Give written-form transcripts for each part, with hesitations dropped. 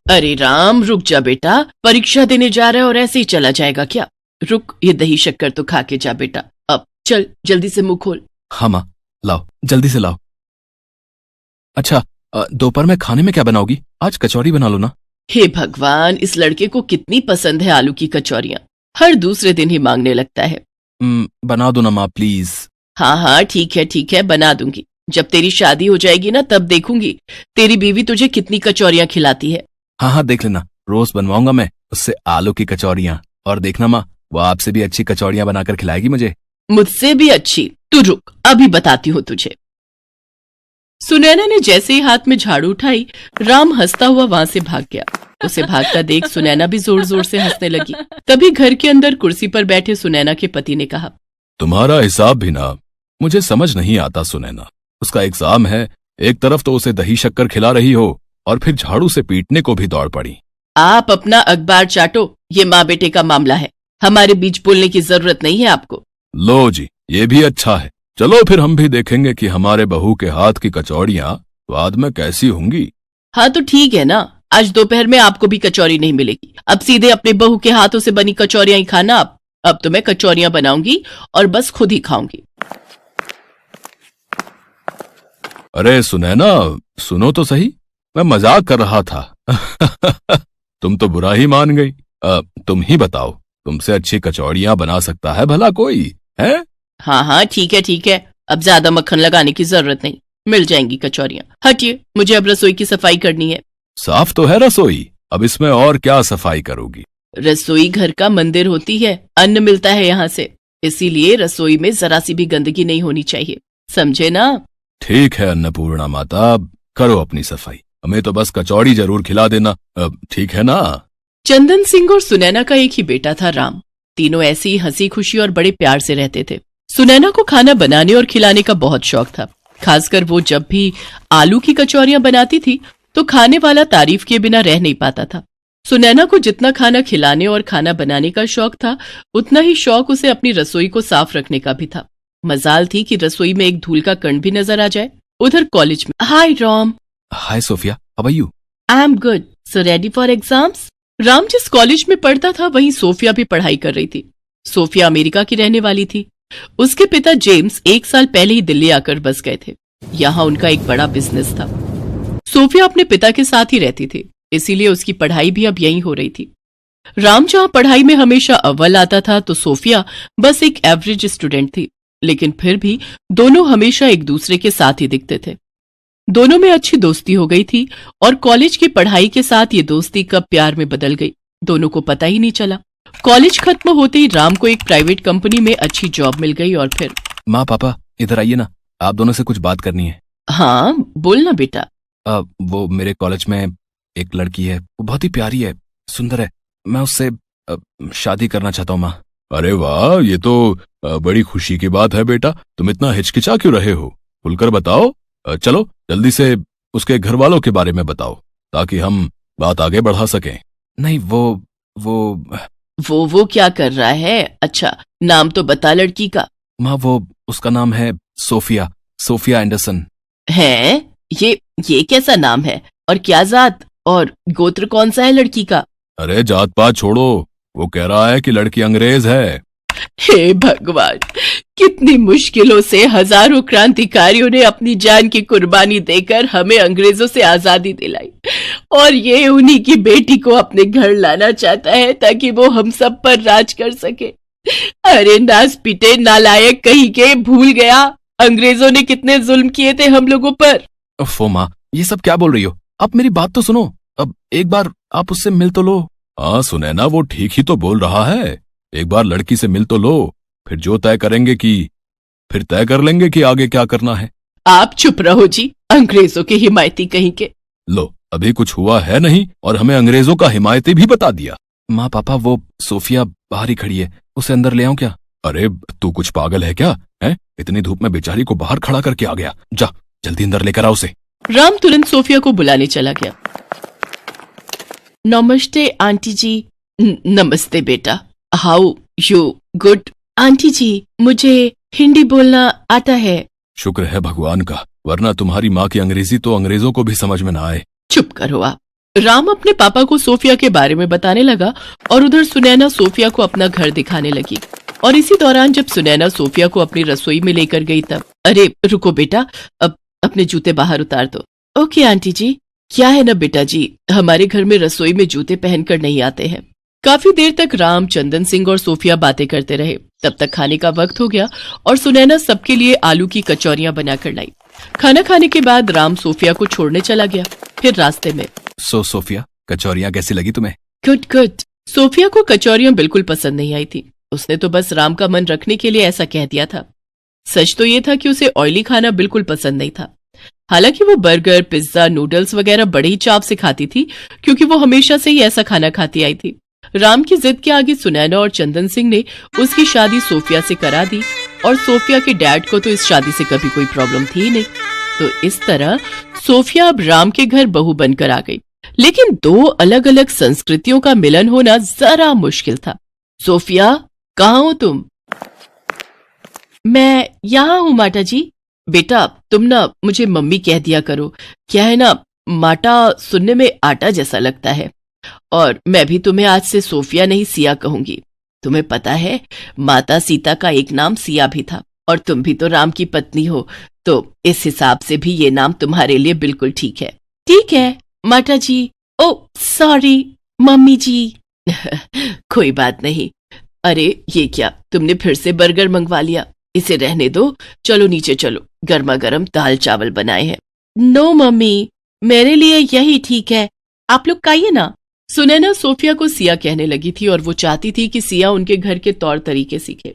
अरे राम, रुक जा बेटा, परीक्षा देने जा रहा है और ऐसे ही चला जाएगा क्या? रुक, ये दही शक्कर तो खा के जा बेटा। अब चल जल्दी से मुंह खोल। हाँ माँ, लाओ जल्दी से लाओ। अच्छा, दोपहर में खाने में क्या बनाओगी? आज कचौरी बना लो ना। हे भगवान, इस लड़के को कितनी पसंद है आलू की कचौरियां, हर दूसरे दिन ही मांगने लगता है। बना दो ना माँ प्लीज। हाँ हाँ ठीक है बना दूंगी। जब तेरी शादी हो जाएगी ना तब देखूंगी तेरी बीवी तुझे कितनी कचौरियां खिलाती है। हाँ देख लेना, रोज बनवाऊंगा मैं उससे आलू की कचौरियां। और देखना माँ, वो आपसे भी अच्छी कचौरियां बनाकर खिलाएगी मुझे। मुझसे भी अच्छी? तू रुक, अभी बताती हूँ तुझे। सुनैना ने जैसे ही हाथ में झाड़ू उठाई, राम हंसता हुआ वहां से भाग गया। उसे भागता देख सुनैना भी जोर जोर से हंसने लगी। तभी घर के अंदर कुर्सी पर बैठे सुनैना के पति ने कहा, तुम्हारा हिसाब भी ना मुझे समझ नहीं आता सुनैना। उसका एग्जाम है, एक तरफ तो उसे दही शक्कर खिला रही हो और फिर झाड़ू से पीटने को भी दौड़ पड़ी। आप अपना अखबार चाटो, ये माँ बेटे का मामला है, हमारे बीच बोलने की जरूरत नहीं है आपको। लो जी, ये भी अच्छा है। चलो फिर हम भी देखेंगे कि हमारे बहू के हाथ की कचौड़ियाँ स्वाद में कैसी होंगी। हाँ तो ठीक है ना, आज दोपहर में आपको भी कचौरी नहीं मिलेगी। अब सीधे अपने बहू के हाथों से बनी कचौरियां ही खाना। अब तो मैं कचौरियां बनाऊंगी और बस खुद ही खाऊंगी। अरे सुनैना, सुनो तो सही, मैं मजाक कर रहा था। तुम तो बुरा ही मान गई। तुम ही बताओ, तुमसे अच्छी कचौड़ियां बना सकता है भला कोई है? हाँ ठीक है, अब ज्यादा मक्खन लगाने की जरूरत नहीं, मिल जाएंगी कचौरियां। हटिए, मुझे अब रसोई की सफाई करनी है। साफ तो है रसोई, अब इसमें और क्या सफाई करोगी? रसोई घर का मंदिर होती है, अन्न मिलता है यहाँ से, इसीलिए रसोई में जरा सी भी गंदगी नहीं होनी चाहिए, समझे ना? ठीक है अन्नपूर्णा माता, करो अपनी सफाई, हमें तो बस कचौड़ी जरूर खिला देना, ठीक है ना? चंदन सिंह और सुनैना का एक ही बेटा था राम। तीनों ऐसी ही हंसी खुशी और बड़े प्यार से रहते थे। सुनैना को खाना बनाने और खिलाने का बहुत शौक था। खासकर वो जब भी आलू की कचौरियां बनाती थी तो खाने वाला तारीफ किए बिना रह नहीं पाता था। सुनैना को जितना खाना खिलाने और खाना बनाने का शौक था, उतना ही शौक उसे अपनी रसोई को साफ रखने का भी था। मजाल थी कि रसोई में एक धूल का कण भी नजर आ जाए। उधर कॉलेज में, hi Ram. Hi Sophia, how are you? I am good, so ready for exams. Ram जिस कॉलेज में पढ़ता था वहीं सोफिया भी पढ़ाई कर रही थी। सोफिया अमेरिका की रहने वाली थी। उसके पिता जेम्स 1 साल पहले ही दिल्ली आकर बस गए थे। यहाँ उनका एक बड़ा बिजनेस था। सोफिया अपने पिता के साथ ही रहती थी, इसीलिए उसकी पढ़ाई भी अब यहीं हो रही थी। राम जहाँ पढ़ाई में हमेशा अव्वल आता था तो सोफिया बस एक एवरेज स्टूडेंट थी, लेकिन फिर भी दोनों हमेशा एक दूसरे के साथ ही दिखते थे। दोनों में अच्छी दोस्ती हो गई थी और कॉलेज की पढ़ाई के साथ ये दोस्ती कब प्यार में बदल गई, दोनों को पता ही नहीं चला। कॉलेज खत्म होते ही राम को एक प्राइवेट कंपनी में अच्छी जॉब मिल गई और फिर। माँ पापा इधर आइए ना, आप दोनों से कुछ बात करनी है। हाँ बोलना बेटा। वो मेरे कॉलेज में एक लड़की है, वो बहुत ही प्यारी है, सुंदर है, मैं उससे शादी करना चाहता हूँ माँ। अरे वाह, ये तो बड़ी खुशी की बात है बेटा, तुम इतना हिचकिचा क्यों रहे हो? खुलकर बताओ। चलो जल्दी से उसके घर वालों के बारे में बताओ ताकि हम बात आगे बढ़ा सकें। नहीं वो क्या कर रहा है? अच्छा नाम तो बता लड़की का। माँ उसका नाम है सोफिया, सोफिया एंडरसन। है? ये कैसा नाम है? और क्या जात और गोत्र कौन सा है लड़की का? अरे जात पात छोड़ो, वो कह रहा है कि लड़की अंग्रेज है। हे भगवान, कितनी मुश्किलों से हजारों क्रांतिकारियों ने अपनी जान की कुर्बानी देकर हमें अंग्रेजों से आजादी दिलाई, और ये उन्हीं की बेटी को अपने घर लाना चाहता है ताकि वो हम सब पर राज कर सके। अरे नास पीटे नालायक कहीं के, भूल गया अंग्रेजों ने कितने जुल्म किए थे हम लोगों पर। ओफो माँ, ये सब क्या बोल रही हो? आप मेरी बात तो सुनो, अब एक बार आप उससे मिल तो लो। हाँ सुनैना, वो ठीक ही तो बोल रहा है, एक बार लड़की से मिल तो लो, फिर जो तय करेंगे फिर तय कर लेंगे कि आगे क्या करना है। आप चुप रहो जी, अंग्रेजों के हिमायती कहीं के। लो, अभी कुछ हुआ है नहीं और हमें अंग्रेजों का हिमायती भी बता दिया। माँ पापा, वो सोफिया बाहर ही खड़ी है, उसे अंदर ले आऊं क्या? अरे तू कुछ पागल है क्या? है इतनी धूप में बेचारी को बाहर खड़ा करके आ गया, जा जल्दी अंदर लेकर आ उसे। राम तुरंत सोफिया को बुलाने चला गया। नमस्ते आंटी जी। नमस्ते बेटा, हाउ यू? गुड आंटी जी, मुझे हिंदी बोलना आता है। शुक्र है भगवान का, वरना तुम्हारी माँ की अंग्रेजी तो अंग्रेजों को भी समझ में ना आए। चुप करो आप, राम अपने पापा को सोफिया के बारे में बताने लगा और उधर सुनैना सोफिया को अपना घर दिखाने लगी। और इसी दौरान जब सुनैना सोफिया को अपनी रसोई में लेकर गई तब, अरे रुको बेटा, अब अपने जूते बाहर उतार दो। ओके आंटी जी। क्या है ना बेटा जी, हमारे घर में रसोई में जूते पहनकर नहीं आते हैं। काफी देर तक राम, चंदन सिंह और सोफिया बातें करते रहे। तब तक खाने का वक्त हो गया और सुनैना सबके लिए आलू की कचौरियां बनाकर लाई। खाना खाने के बाद राम सोफिया को छोड़ने चला गया। फिर रास्ते में, सोफिया, कचौरियां कैसी लगी तुम्हें? Good good. सोफिया को कचौरियां बिल्कुल पसंद नहीं आई थी। उसने तो बस राम का मन रखने के लिए ऐसा कह दिया था। सच तो ये था कि उसे ऑयली खाना बिल्कुल पसंद नहीं था। हालांकि वो बर्गर, पिज्जा, नूडल्स वगैरह बड़ी ही चाव से खाती थी, क्योंकि वो हमेशा से ही ऐसा खाना खाती आई थी। राम की जिद के आगे सुनैना और चंदन सिंह ने उसकी शादी सोफिया से करा दी और सोफिया के डैड को तो इस शादी से कभी कोई प्रॉब्लम थी ही नहीं। तो इस तरह सोफिया अब राम के घर बहू बनकर आ गई। लेकिन दो अलग अलग संस्कृतियों का मिलन होना जरा मुश्किल था। सोफिया, कहाँ हो तुम? मैं यहाँ हूँ माता जी। बेटा, तुम ना मुझे मम्मी कह दिया करो। क्या है ना, माटा सुनने में आटा जैसा लगता है। और मैं भी तुम्हें आज से सोफिया नहीं सिया कहूंगी। तुम्हें पता है, माता सीता का एक नाम सिया भी था और तुम भी तो राम की पत्नी हो, तो इस हिसाब से भी ये नाम तुम्हारे लिए बिल्कुल ठीक है। ठीक है माता जी। ओ सॉरी मम्मी जी। कोई बात नहीं। अरे ये क्या, तुमने फिर से बर्गर मंगवा लिया? इसे रहने दो, चलो नीचे चलो, गर्मा गर्म दाल चावल बनाए हैं। नो मम्मी, मेरे लिए यही ठीक है, आप लोग खाइए ना। सुनैना सोफिया को सिया कहने लगी थी और वो चाहती थी कि सिया उनके घर के तौर तरीके सीखे।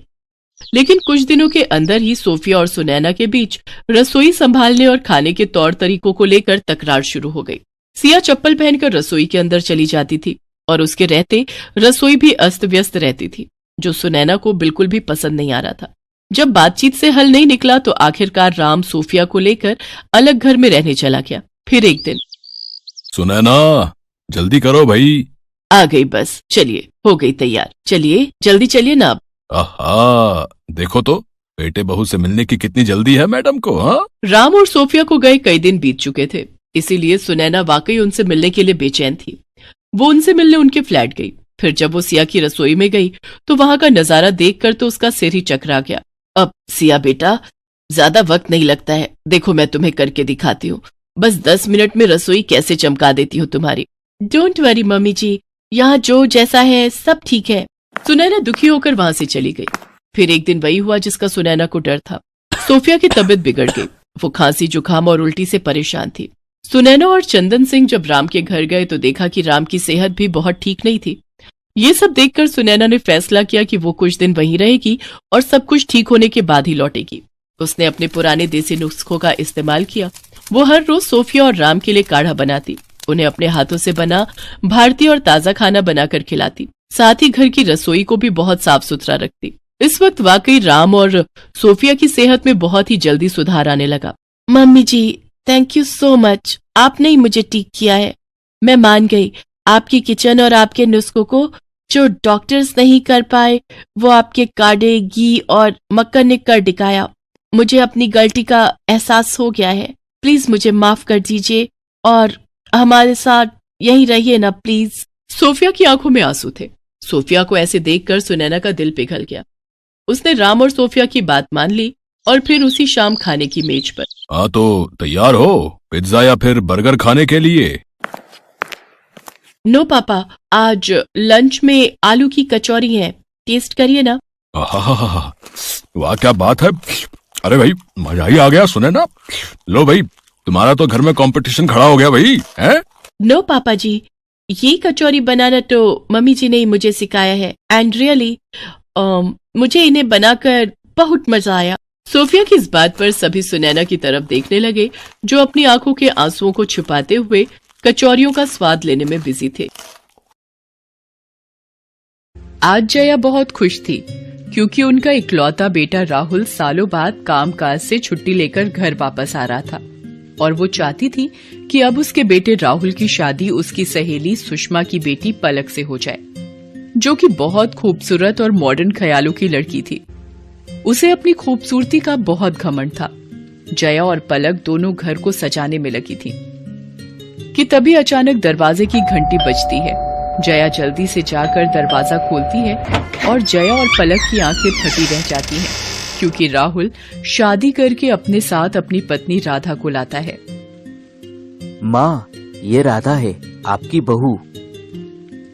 लेकिन कुछ दिनों के अंदर ही सोफिया और सुनैना के बीच रसोई संभालने और खाने के तौर तरीकों को लेकर तकरार शुरू हो गई। सिया चप्पल पहनकर रसोई के अंदर चली जाती थी और उसके रहते रसोई भी अस्त व्यस्त रहती थी, जो सुनैना को बिल्कुल भी पसंद नहीं आ रहा था। जब बातचीत से हल नहीं निकला तो आखिरकार राम सोफिया को लेकर अलग घर में रहने चला गया। फिर एक दिन, सुनैना जल्दी करो भाई। आ गई बस, चलिए हो गई तैयार, चलिए जल्दी चलिए ना। आहा, देखो तो बेटे बहू से मिलने की कितनी जल्दी है मैडम को। हाँ, राम और सोफिया को गए कई दिन बीत चुके थे, इसीलिए सुनैना वाकई उनसे मिलने के लिए बेचैन थी। वो उनसे मिलने उनके फ्लैट गई। फिर जब वो सिया की रसोई में गई तो वहां का नजारा देखकर तो उसका सिर ही चकरा गया। अब सिया बेटा, ज्यादा वक्त नहीं लगता है, देखो मैं तुम्हें करके दिखाती हूँ। बस 10 मिनट में रसोई कैसे चमका देती हूँ तुम्हारी। डोंट वरी मम्मी जी, यहाँ जो जैसा है सब ठीक है। सुनैना दुखी होकर वहां से चली गई। फिर एक दिन वही हुआ जिसका सुनैना को डर था। सोफिया की तबीयत बिगड़ गई। वो खांसी, जुकाम और उल्टी से परेशान थी। सुनैना और चंदन सिंह जब राम के घर गए तो देखा कि राम की सेहत भी बहुत ठीक नहीं थी। ये सब देखकर सुनैना ने फैसला किया कि वो कुछ दिन वहीं रहेगी और सब कुछ ठीक होने के बाद ही लौटेगी। उसने अपने पुराने देसी नुस्खों का इस्तेमाल किया। वो हर रोज सोफिया और राम के लिए काढ़ा बनाती, उन्हें अपने हाथों से बना भारतीय और ताजा खाना बनाकर खिलाती, साथ ही घर की रसोई को भी बहुत साफ सुथरा रखती। इस वक्त वाकई राम और सोफिया की सेहत में बहुत ही जल्दी सुधार आने लगा। Mummy ji, thank you so much, आपने ही मुझे ठीक किया है। मैं मान गई, आपकी किचन और आपके नुस्खों को जो डॉक्टर्स नहीं कर पाए वो आपके काढ़े, घी और मक्खन ने कर दिखाया। मुझे अपनी गलती का एहसास हो गया है। प्लीज मुझे माफ कर दीजिए और हमारे साथ यहीं रहिए ना प्लीज। सोफिया की आंखों में आंसू थे। सोफिया को ऐसे देखकर सुनैना का दिल पिघल गया। उसने राम और सोफिया की बात मान ली और फिर उसी शाम खाने की मेज पर। हाँ तो तैयार हो पिज्जा या फिर बर्गर खाने के लिए? नो पापा, आज लंच में आलू की कचौरी है, टेस्ट करिए ना। वाह क्या बात है। अरे भाई मजा ही आ गया। सुने ना, लो भाई, तुम्हारा तो घर में कंपटीशन खड़ा हो गया भाई है? नो पापा जी, ये कचौरी बनाना तो मम्मी जी ने ही मुझे सिखाया है एंड रियली मुझे इन्हें बनाकर बहुत मजा आया। सोफिया की इस बात पर सभी सुनैना की तरफ देखने लगे, जो अपनी आंखों के आंसुओं को छुपाते हुए कचौरियों का स्वाद लेने में बिजी थे। आज जया बहुत खुश थी क्योंकि उनका इकलौता बेटा राहुल सालों बाद कामकाज से छुट्टी लेकर घर वापस आ रहा था और वो चाहती थी कि अब उसके बेटे राहुल की शादी उसकी सहेली सुषमा की बेटी पलक से हो जाए, जो कि बहुत खूबसूरत और मॉडर्न ख्यालों की लड़की थी। उसे अपनी खूबसूरती का बहुत घमंड था। जया और पलक दोनों घर को सजाने में लगी थी। कि तभी अचानक दरवाजे की घंटी बजती है। जया जल्दी से जाकर दरवाजा खोलती है और जया और पलक की आंखें फटी रह जाती हैं, क्योंकि राहुल शादी करके अपने साथ अपनी पत्नी राधा को लाता है। माँ, ये राधा है, आपकी बहू।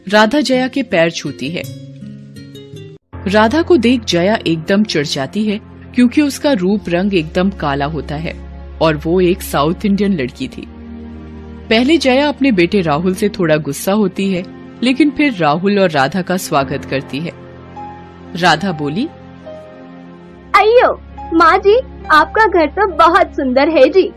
राधा जया के पैर छूती है। राधा को देख जया एकदम चिढ़ जाती है, क्योंकि उसका रूप रंग एकदम काला होता है और वो एक साउथ इंडियन लड़की थी। पहले जया अपने बेटे राहुल से थोड़ा गुस्सा होती है, लेकिन फिर राहुल और राधा का स्वागत करती है। राधा बोली, अयो माँ जी, आपका घर तो बहुत सुंदर है जी।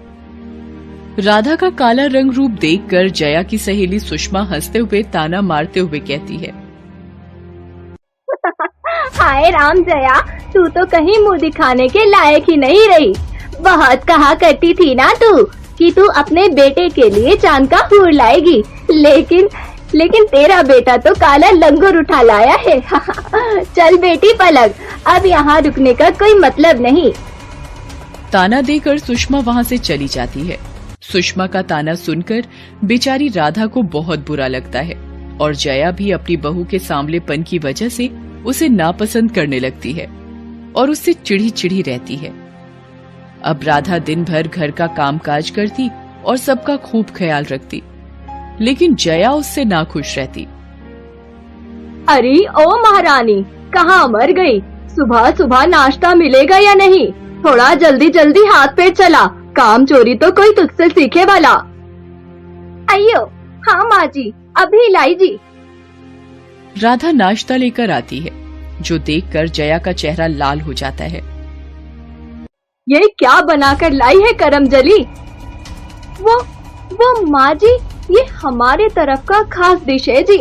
राधा का काला रंग रूप देखकर जया की सहेली सुषमा हंसते हुए ताना मारते हुए कहती है, हाय राम जया, तू तो कहीं मुंह दिखाने के लायक ही नहीं रही। बहुत कहा करती थी ना तू कि तू अपने बेटे के लिए चांद का फूल लाएगी, लेकिन तेरा बेटा तो काला लंगूर उठा लाया है। चल बेटी पलक, अब यहाँ रुकने का कोई मतलब नहीं। ताना देकर सुषमा वहाँ से चली जाती है। सुषमा का ताना सुनकर बेचारी राधा को बहुत बुरा लगता है और जया भी अपनी बहू के सांवलेपन की वजह से उसे नापसंद करने लगती है और उससे चिढ़ी चिढ़ी रहती है। अब राधा दिन भर घर का कामकाज करती और सबका खूब ख्याल रखती, लेकिन जया उससे नाखुश रहती। अरे ओ महारानी, कहाँ मर गई? सुबह सुबह नाश्ता मिलेगा या नहीं? थोड़ा जल्दी जल्दी हाथ पैर चला, काम चोरी तो कोई तुझसे सीखे वाला। अयो हाँ माँ जी, अभी लाई जी। राधा नाश्ता लेकर आती है, जो देखकर जया का चेहरा लाल हो जाता है। ये क्या बनाकर लाई है करमजली? वो माँ जी, ये हमारे तरफ का खास डिश है जी।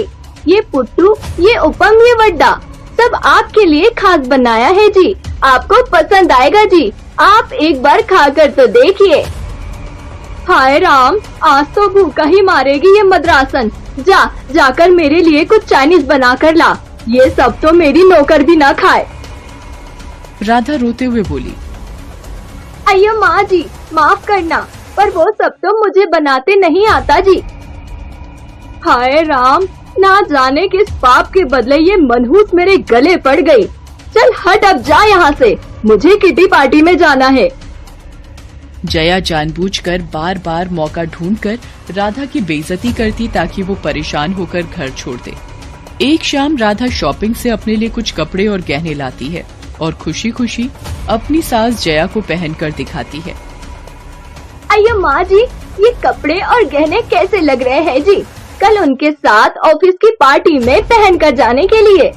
ये पुट्टू, ये उपम, ये वड्डा सब आपके लिए खास बनाया है जी। आपको पसंद आएगा जी, आप एक बार खाकर तो देखिए। हाय राम, आज तो भूखा ही मारेगी ये मद्रासन। जाकर मेरे लिए कुछ चाइनीज बना कर ला, ये सब तो मेरी नौकर भी ना खाए। राधा रोते हुए बोली, अयो माँ जी, माफ करना, पर वो सब तो मुझे बनाते नहीं आता जी। हाय राम, ना जाने किस पाप के बदले ये मनहूस मेरे गले पड़ गई। चल हट, अब जा यहाँ से, मुझे किटी पार्टी में जाना है। जया जानबूझकर बार बार मौका ढूंढकर राधा की बेइज्जती करती ताकि वो परेशान होकर घर छोड़ दे। एक शाम राधा शॉपिंग से अपने लिए कुछ कपड़े और गहने लाती है और खुशी खुशी अपनी सास जया को पहनकर दिखाती है। अयो माँ जी, ये कपड़े और गहने कैसे लग रहे हैं जी? कल उनके साथ ऑफिस की पार्टी में पहन कर जाने के लिए।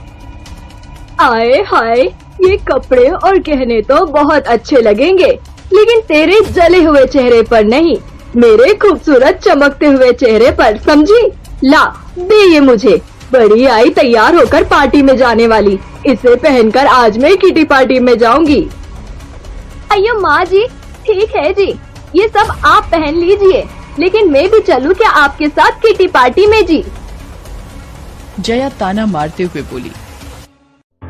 आए हाय, ये कपड़े और गहने तो बहुत अच्छे लगेंगे, लेकिन तेरे जले हुए चेहरे पर नहीं, मेरे खूबसूरत चमकते हुए चेहरे पर, समझी? ला दे ये मुझे। बड़ी आई तैयार होकर पार्टी में जाने वाली, इसे पहनकर आज मैं किटी पार्टी में जाऊंगी। अयो माँ जी, ठीक है जी, ये सब आप पहन लीजिए, लेकिन मैं भी चलूं क्या आपके साथ किटी पार्टी में जी? जया ताना मारते हुए बोली,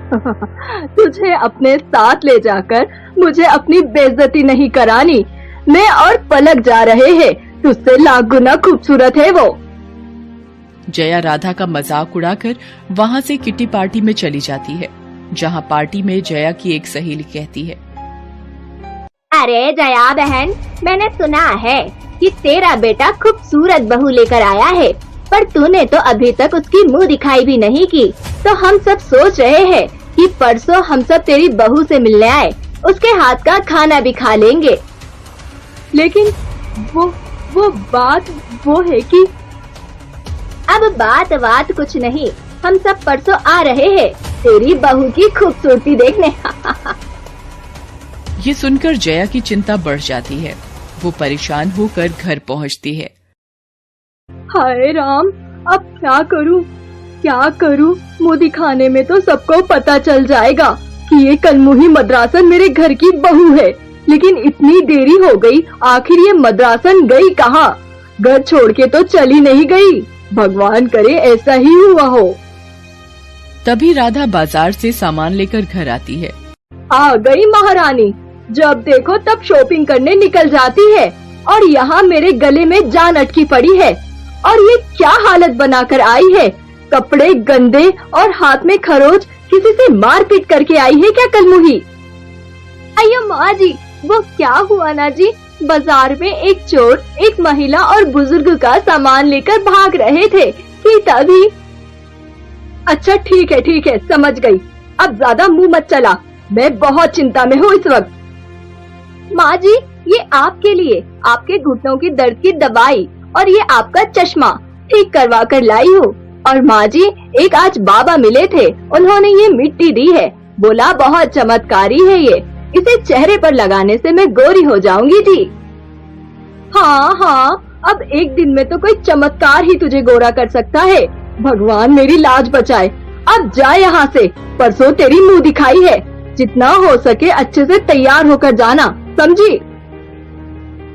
तुझे अपने साथ ले जाकर मुझे अपनी बेइज्जती नहीं करानी। मैं और पलक जा रहे हैं, तुझसे लाख गुना खूबसूरत है वो। जया राधा का मजाक उड़ाकर वहाँ से किटी पार्टी में चली जाती है, जहाँ पार्टी में जया की एक सहेली कहती है, अरे जया बहन, मैंने सुना है कि तेरा बेटा खूबसूरत बहू लेकर आया है, पर तूने तो अभी तक उसकी मुंह दिखाई भी नहीं की। तो हम सब सोच रहे हैं कि परसों हम सब तेरी बहू से मिलने आए, उसके हाथ का खाना भी खा लेंगे। लेकिन वो बात वो है कि अब बात कुछ नहीं, हम सब परसों आ रहे हैं तेरी बहू की खूबसूरती देखने। ये सुनकर जया की चिंता बढ़ जाती है। वो परेशान होकर घर पहुंचती है। हाय राम, अब क्या करूं? मुंह दिखाने में तो सबको पता चल जाएगा कि ये कलमुही मद्रासन मेरे घर की बहू है, लेकिन इतनी देरी हो गई, आखिर ये मद्रासन गई कहाँ? घर छोड़ के तो चली नहीं गई, भगवान करे ऐसा ही हुआ हो। तभी राधा बाजार से सामान लेकर घर आती है। आ गई महारानी, जब देखो तब शॉपिंग करने निकल जाती है। और यहाँ मेरे गले में जान अटकी पड़ी है। और ये क्या हालत बनाकर आई है? कपड़े गंदे और हाथ में खरोच, किसी से मारपीट करके आई है क्या कलमुही? अयो माँ जी, वो क्या हुआ ना जी, बाजार में एक चोर एक महिला और बुजुर्ग का सामान लेकर भाग रहे थे कि तभी। अच्छा ठीक है समझ गई, अब ज्यादा मुंह मत चला, मैं बहुत चिंता में हूँ इस वक्त। माँ जी, ये आपके लिए आपके घुटनों की दर्द की दवाई और ये आपका चश्मा ठीक करवा कर लाई हूँ। और माँ जी, एक आज बाबा मिले थे, उन्होंने ये मिट्टी दी है, बोला बहुत चमत्कारी है ये, इसे चेहरे पर लगाने से मैं गोरी हो जाऊंगी जी। हाँ, अब एक दिन में तो कोई चमत्कार ही तुझे गोरा कर सकता है। भगवान मेरी लाज बचाए। अब जा यहाँ से, परसों तेरी मुंह दिखाई है, जितना हो सके अच्छे से तैयार होकर जाना, समझी?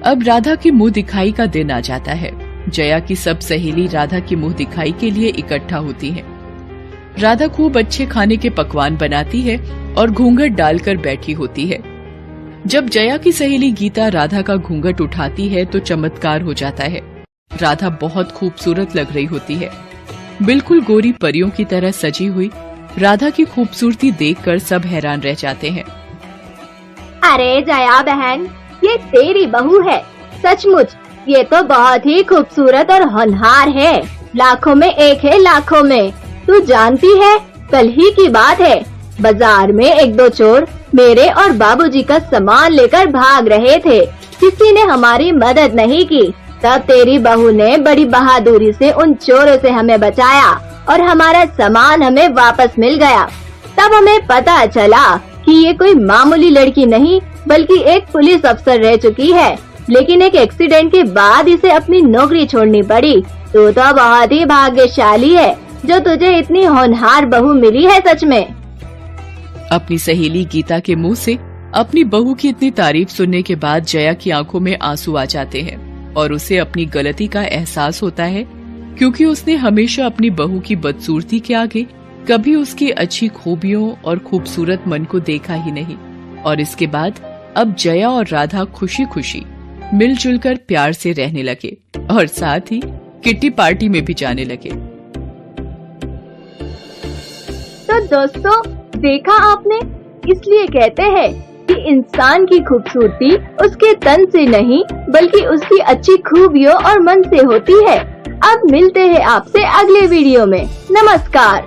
अब राधा की मुंह दिखाई का दिन आ जाता है। जया की सब सहेली राधा की मुंह दिखाई के लिए इकट्ठा होती हैं। राधा खूब अच्छे खाने के पकवान बनाती है और घूंघट डालकर बैठी होती है। जब जया की सहेली गीता राधा का घूंघट उठाती है तो चमत्कार हो जाता है। राधा बहुत खूबसूरत लग रही होती है, बिल्कुल गोरी परियों की तरह सजी हुई। राधा की खूबसूरती देखकर सब हैरान रह जाते हैं। अरे जया बहन, ये तेरी बहू है, सचमुच ये तो बहुत ही खूबसूरत और होनहार है, लाखों में एक है, लाखों में। तू जानती है, कल ही की बात है, बाजार में एक दो चोर मेरे और बाबूजी का सामान लेकर भाग रहे थे, किसी ने हमारी मदद नहीं की। तब तेरी बहू ने बड़ी बहादुरी से उन चोरों से हमें बचाया और हमारा सामान हमें वापस मिल गया। तब हमें पता चला कि ये कोई मामूली लड़की नहीं बल्कि एक पुलिस अफसर रह चुकी है, लेकिन एक एक्सीडेंट के बाद इसे अपनी नौकरी छोड़नी पड़ी। तू तो बहुत ही भाग्यशाली है जो तुझे इतनी होनहार बहू मिली है, सच में। अपनी सहेली गीता के मुंह से अपनी बहू की इतनी तारीफ सुनने के बाद जया की आंखों में आंसू आ जाते हैं और उसे अपनी गलती का एहसास होता है, क्योंकि उसने हमेशा अपनी बहू की बदसूरती के आगे कभी उसकी अच्छी खूबियों और खूबसूरत मन को देखा ही नहीं। और इसके बाद अब जया और राधा खुशी खुशी मिलजुल कर प्यार से रहने लगे और साथ ही किट्टी पार्टी में भी जाने लगे। तो दोस्तों, देखा आपने, इसलिए कहते हैं कि इंसान की खूबसूरती उसके तन से नहीं बल्कि उसकी अच्छी खूबियों और मन से होती है। अब मिलते हैं आपसे अगले वीडियो में। नमस्कार।